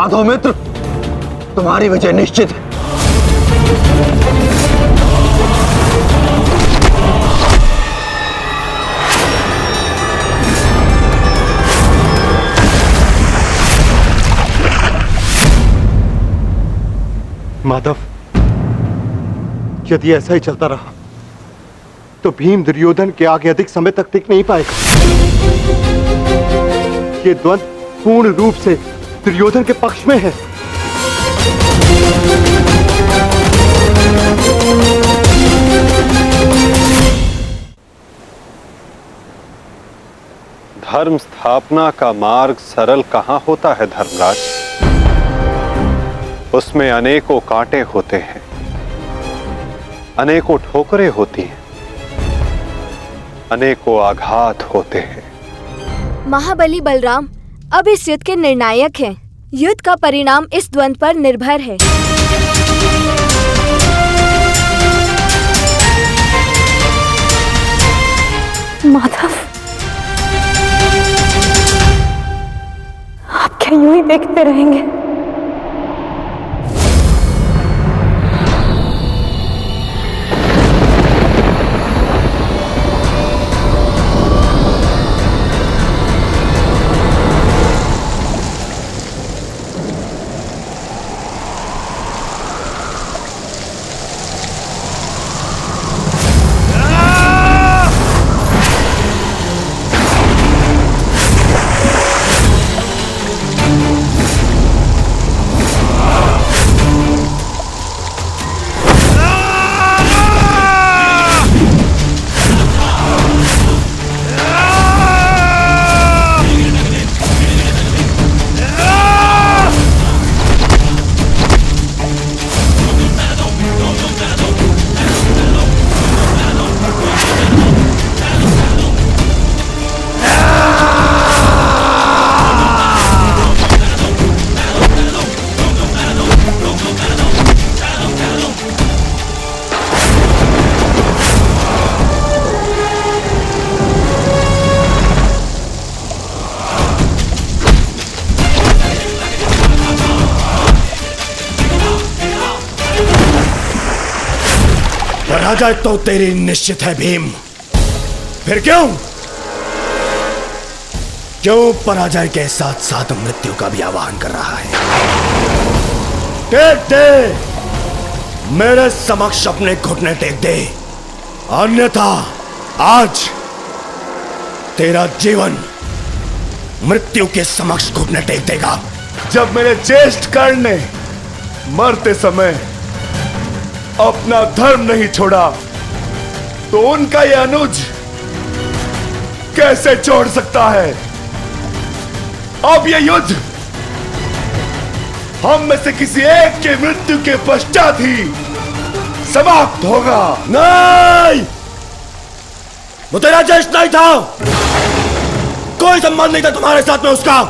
माधव मित्र, तुम्हारी विजय निश्चित है। माधव, यदि ऐसा ही चलता रहा तो भीम दुर्योधन के आगे अधिक समय तक टिक नहीं पाएगा। ये द्वंद्व पूर्ण रूप से दुर्योधन के पक्ष में है। धर्म स्थापना का मार्ग सरल कहां होता है धर्मराज। उसमें अनेकों कांटे होते हैं, अनेकों ठोकरें होती हैं, अनेकों आघात होते हैं। महाबली बलराम अब इस युद्ध के निर्णायक हैं। युद्ध का परिणाम इस द्वंद्व पर निर्भर है। माधव, आप क्या यूं ही देखते रहेंगे? पराजय तो तेरी निश्चित है भीम। फिर क्यों पराजय के साथ साथ मृत्यु का भी आह्वान कर रहा है? टेक दे, मेरे समक्ष अपने घुटने टेक दे, अन्यथा आज तेरा जीवन मृत्यु के समक्ष घुटने टेक देगा। जब मेरे ज्येष्ठ कर्ण ने मरते समय अपना धर्म नहीं छोड़ा तो उनका यह अनुज कैसे छोड़ सकता है? अब यह युद्ध हम में से किसी एक के मृत्यु के पश्चात ही समाप्त होगा। नहीं, वो तेरा ज्येष्ठ नहीं था, कोई संबंध नहीं था तुम्हारे साथ में उसका,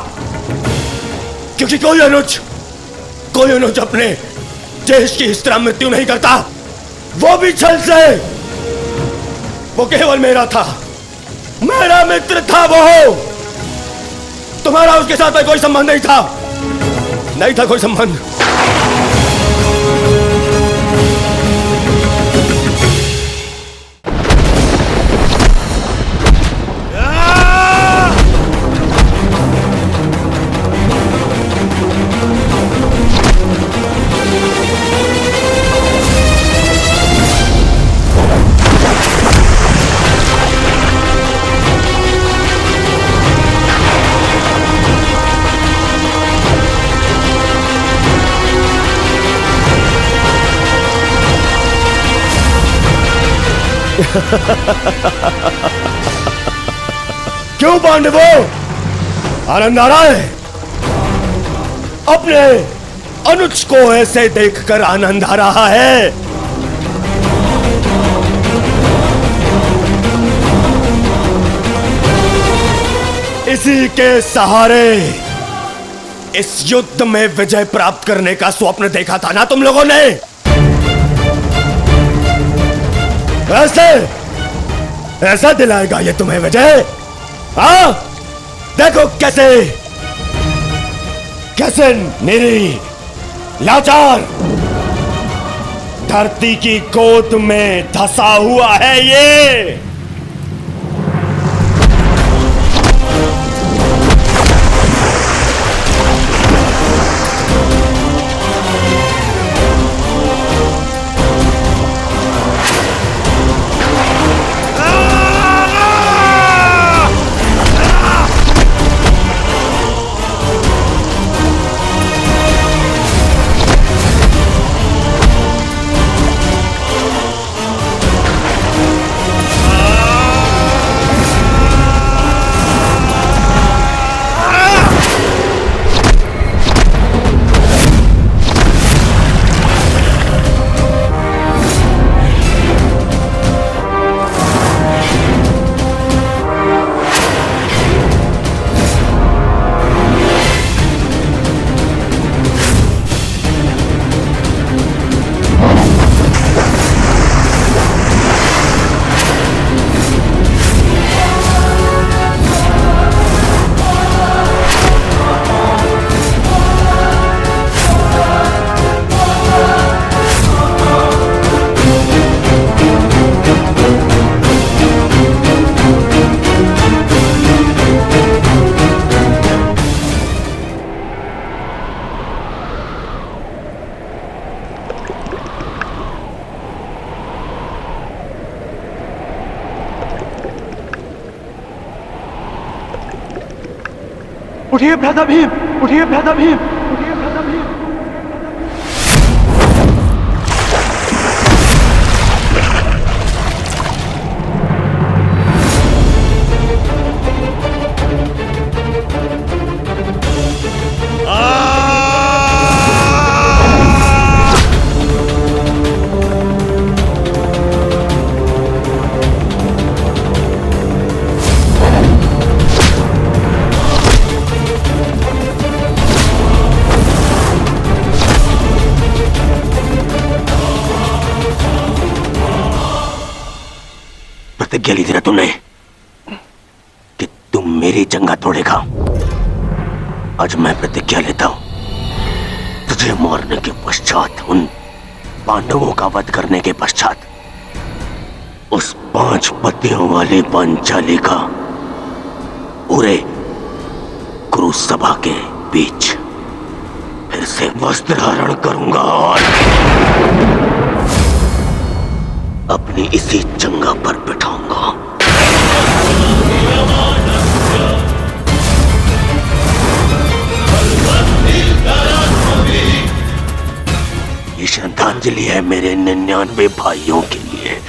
क्योंकि कोई अनुज अपने ज्येष्ठ की इस तरह मृत्यु नहीं करता, वो भी छल से। वो केवल मेरा था, मेरा मित्र था वो। तुम्हारा उसके साथ में कोई संबंध नहीं था कोई संबंध। क्यों पांडवों, आनंद आ रहा है? अपने अनुज को ऐसे देखकर आनंद आ रहा है? इसी के सहारे इस युद्ध में विजय प्राप्त करने का स्वप्न देखा था ना तुम लोगों ने? ऐसा दिलाएगा ये तुम्हें विजय? हाँ, देखो कैसे निरी लाचार धरती की गोद में धंसा हुआ है ये। उठिए भ्राता भीम, उठिए भ्राता भीम, उठिए भ्राता भीम। प्रतिज्ञा ली थी ना तुमने कि तुम मेरी जंगा तोड़ेगा। आज मैं प्रतिज्ञा लेता हूं तुझे मारने के पश्चात, उन पांडवों का वध करने के पश्चात, उस 5 पतियों वाली पांचाली का पूरे कुरु सभा के बीच फिर से वस्त्र हरण करूंगा और अपनी इसी जंगा पर बिठाऊंगा। ये श्रद्धांजलि है मेरे 99 भाइयों के लिए।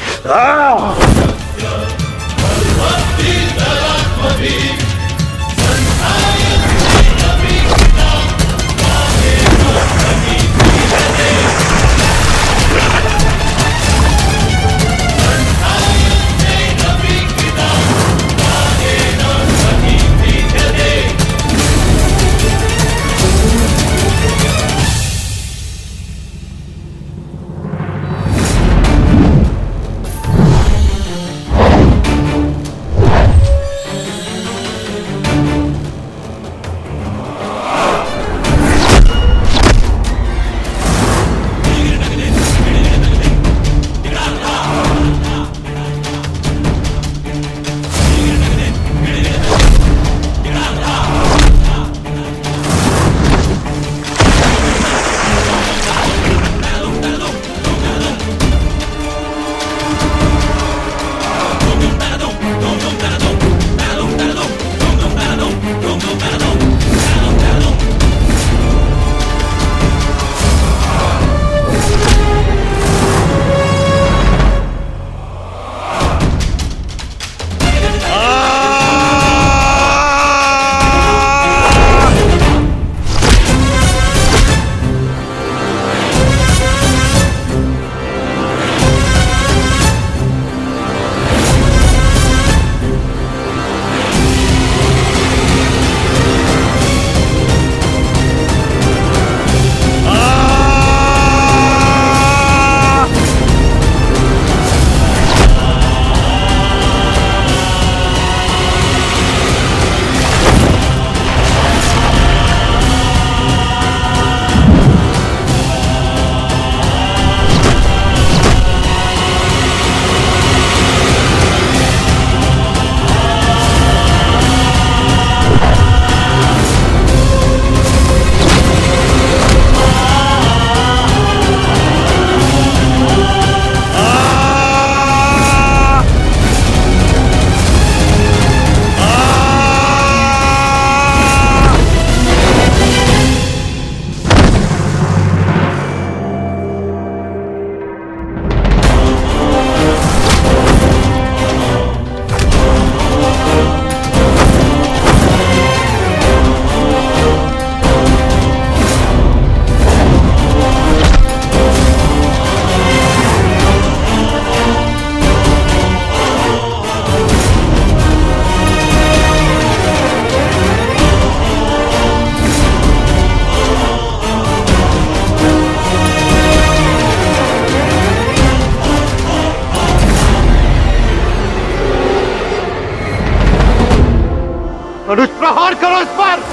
अनुज प्रहार करो इस पर।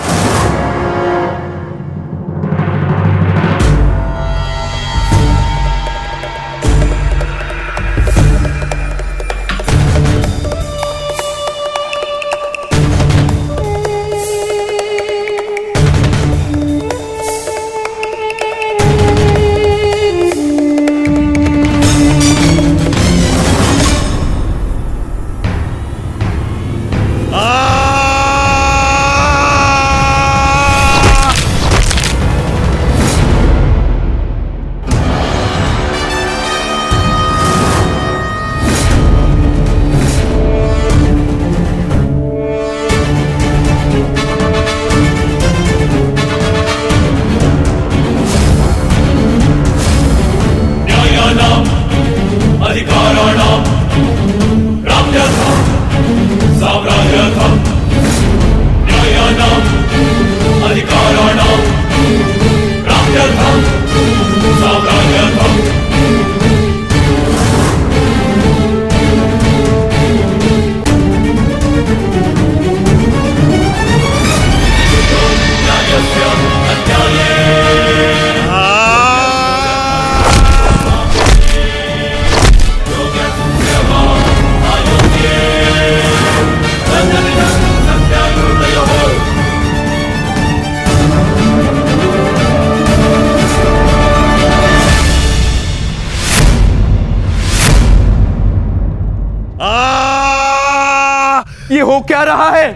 ये हो क्या रहा है?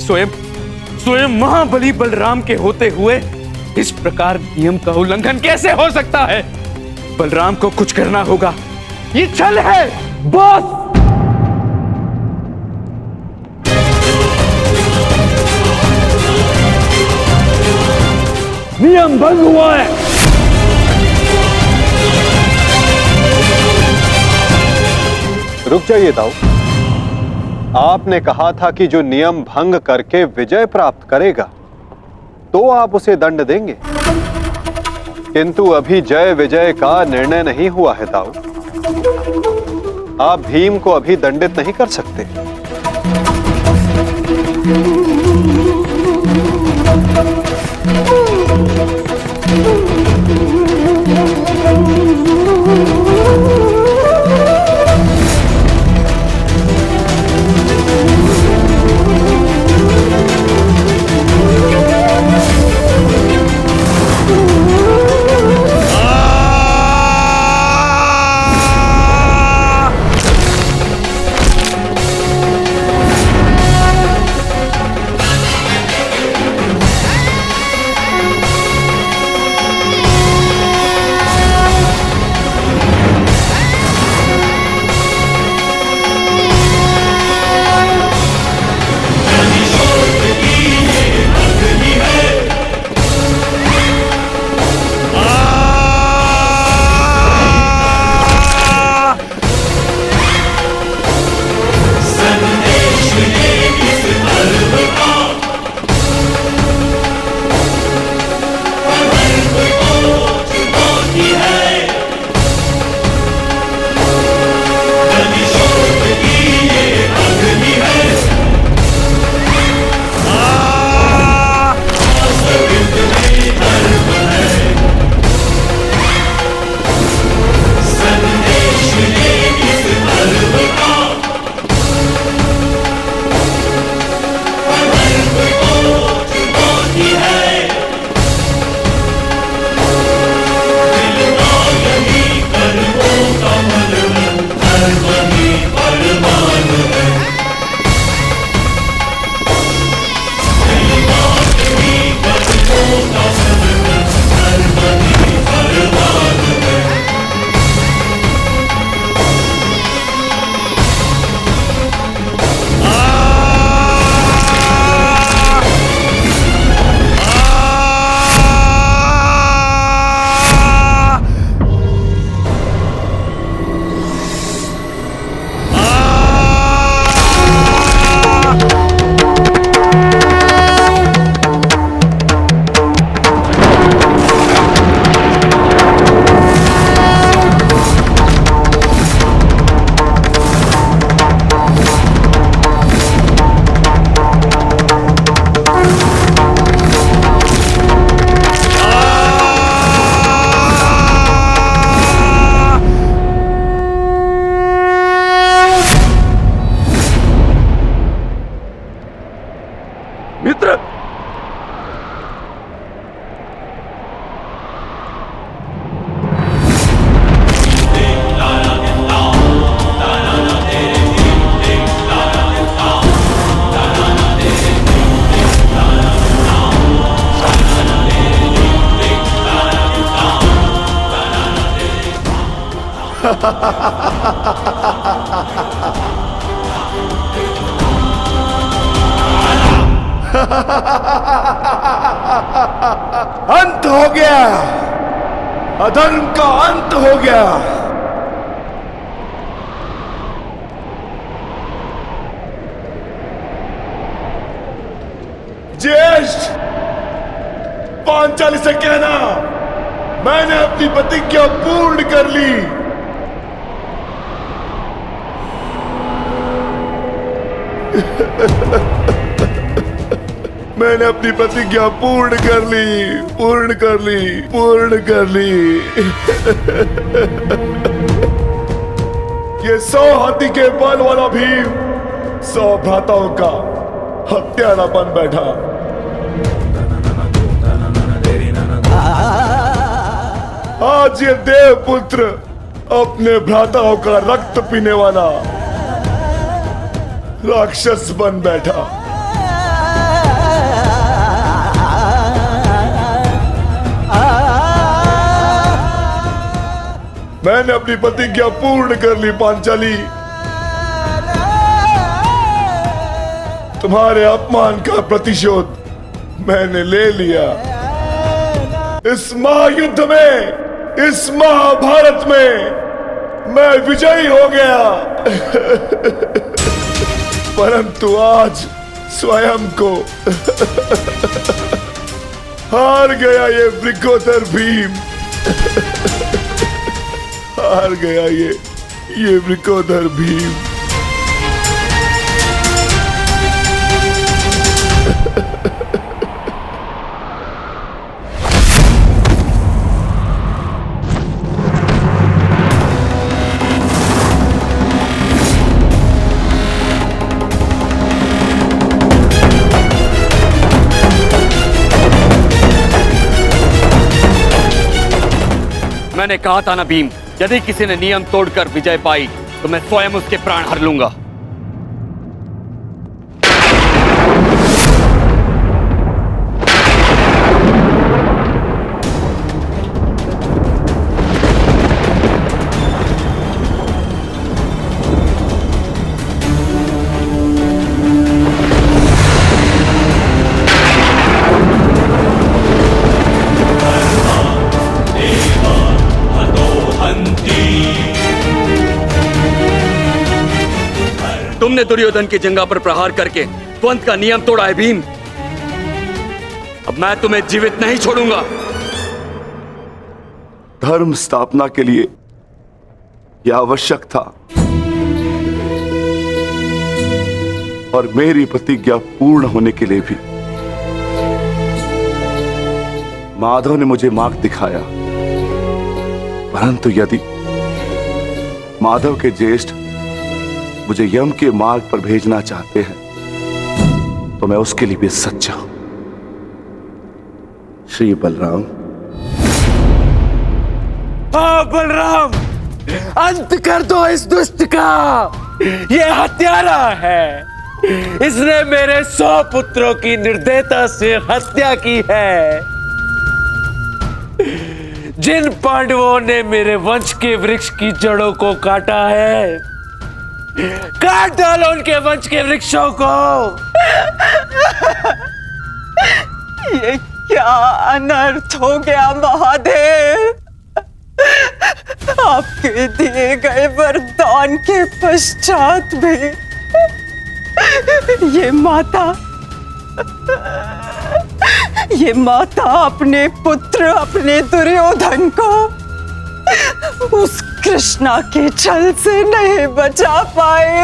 स्वयं महाबली बलराम के होते हुए इस प्रकार नियम का उल्लंघन कैसे हो सकता है? बलराम को कुछ करना होगा। ये छल है बॉस। नियम भंग हुआ है। रुक जाइए दाऊ। आपने कहा था कि जो नियम भंग करके विजय प्राप्त करेगा तो आप उसे दंड देंगे, किंतु अभी जय विजय का निर्णय नहीं हुआ है दाऊ। आप भीम को अभी दंडित नहीं कर सकते। अंत हो गया, अधर्म का अंत हो गया। ज्येष्ठ, पांचाली से कहना मैंने अपनी प्रतिज्ञा पूर्ण कर ली। मैंने अपनी प्रतिज्ञा पूर्ण कर ली, पूर्ण कर ली, पूर्ण कर ली। ये 100 हाथी के बल वाला भीम 100 भ्राताओं का हत्यारा बन बैठा। आज ये देवपुत्र अपने भ्राताओं का रक्त पीने वाला राक्षस बन बैठा। मैंने अपनी प्रतिज्ञा पूर्ण कर ली पांचाली। तुम्हारे अपमान का प्रतिशोध मैंने ले लिया। इस महायुद्ध में, इस महाभारत में मैं विजयी हो गया। परंतु आज स्वयं को हार गया ये वृकोदर भीम। हार गया ये वृकोदर भीम। मैंने कहा था ना भीम, यदि किसी ने नियम तोड़कर विजय पाई तो मैं स्वयं उसके प्राण हर लूंगा। तुमने दुर्योधन की जंगा पर प्रहार करके द्वंद का नियम तोड़ा है भीम। अब मैं तुम्हें जीवित नहीं छोड़ूंगा। धर्म स्थापना के लिए यह आवश्यक था और मेरी प्रतिज्ञा पूर्ण होने के लिए भी माधव ने मुझे मार्ग दिखाया। परंतु यदि माधव के ज्येष्ठ मुझे यम के मार्ग पर भेजना चाहते हैं तो मैं उसके लिए भी सच्चा हूं। श्री बलराम। हाँ बलराम, अंत कर दो इस दुष्ट का। ये हत्यारा है। इसने मेरे 100 पुत्रों की निर्दयता से हत्या की है। जिन पांडवों ने मेरे वंश के वृक्ष की जड़ों को काटा है, काट डालो उनके वंश के वृक्षों को। ये क्या अनर्थ हो गया महादेव। आपके दिए गए वरदान के पश्चात भी ये माता अपने पुत्र, अपने दुर्योधन को उस कृष्णा के छल से नहीं बचा पाए।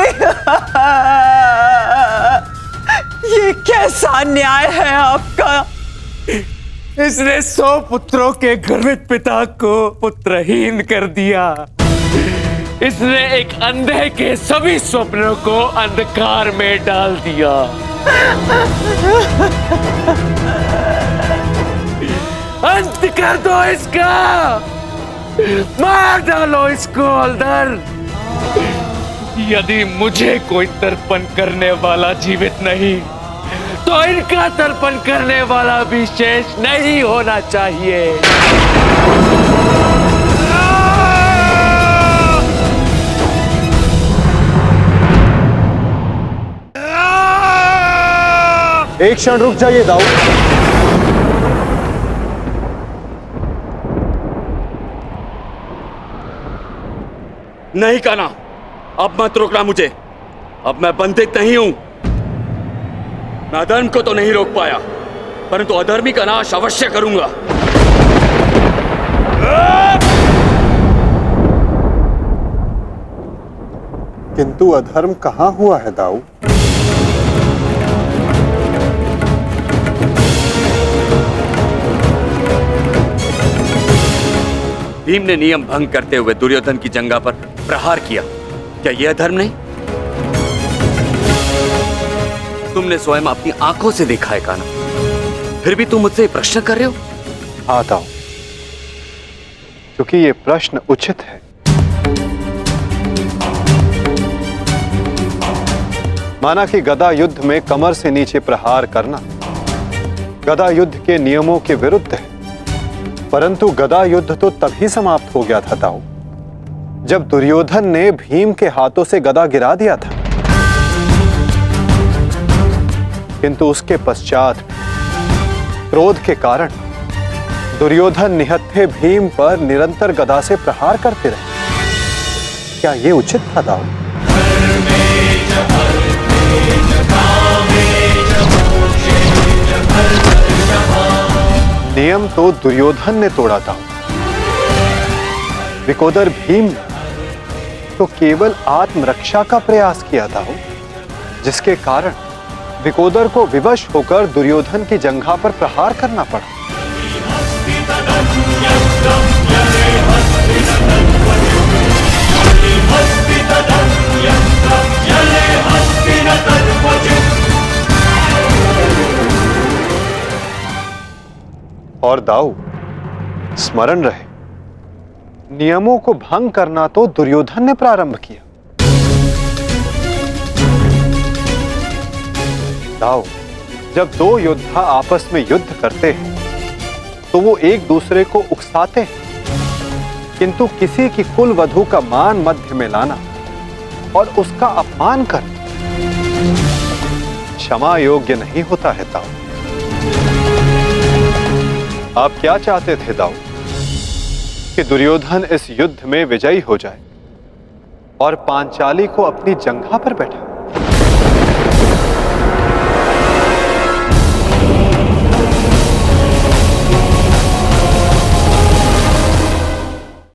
ये कैसा न्याय है आपका। इसने 100 पुत्रों के गर्वित पिता को पुत्रहीन कर दिया। इसने एक अंधे के सभी स्वप्नों को अंधकार में डाल दिया। अंत कर दो इसका। मार डालो इसको अलदर। यदि मुझे कोई तर्पण करने वाला जीवित नहीं तो इनका तर्पण करने वाला भी शेष नहीं होना चाहिए। एक क्षण रुक जाइए दाऊ। नहीं कान्हा, अब मत रोकना मुझे। अब मैं बंदित नहीं हूं। मैं अधर्म को तो नहीं रोक पाया, परंतु अधर्मी का नाश अवश्य करूंगा। किंतु अधर्म कहां हुआ है दाऊ? भीम ने नियम भंग करते हुए दुर्योधन की जंघा पर प्रहार किया। क्या यह अधर्म नहीं? तुमने स्वयं अपनी आंखों से देखा है कान्हा, फिर भी तुम मुझसे प्रश्न कर रहे हो? हाँ दाऊ, क्योंकि ये प्रश्न उचित है। माना कि गदा युद्ध में कमर से नीचे प्रहार करना गदा युद्ध के नियमों के विरुद्ध है, परंतु गदा युद्ध तो तभी समाप्त हो गया था दाऊ जब दुर्योधन ने भीम के हाथों से गदा गिरा दिया था। किंतु उसके पश्चात क्रोध के कारण दुर्योधन निहत्थे भीम पर निरंतर गदा से प्रहार करते रहे। क्या यह उचित था दाऊ? नियम तो दुर्योधन ने तोड़ा था, विकोदर भीम ने तो केवल आत्मरक्षा का प्रयास किया था, जिसके कारण विकोदर को विवश होकर दुर्योधन की जंघा पर प्रहार करना पड़ा। और दाऊ, स्मरण रहे, नियमों को भंग करना तो दुर्योधन ने प्रारंभ किया। दाऊ, जब दो योद्धा आपस में युद्ध करते हैं तो वो एक दूसरे को उकसाते हैं, किंतु किसी की कुल वधू का मान मध्य में लाना और उसका अपमान करना क्षमा योग्य नहीं होता है दाऊ। आप क्या चाहते थे दाऊ? कि दुर्योधन इस युद्ध में विजयी हो जाए और पांचाली को अपनी जंघा पर बैठा?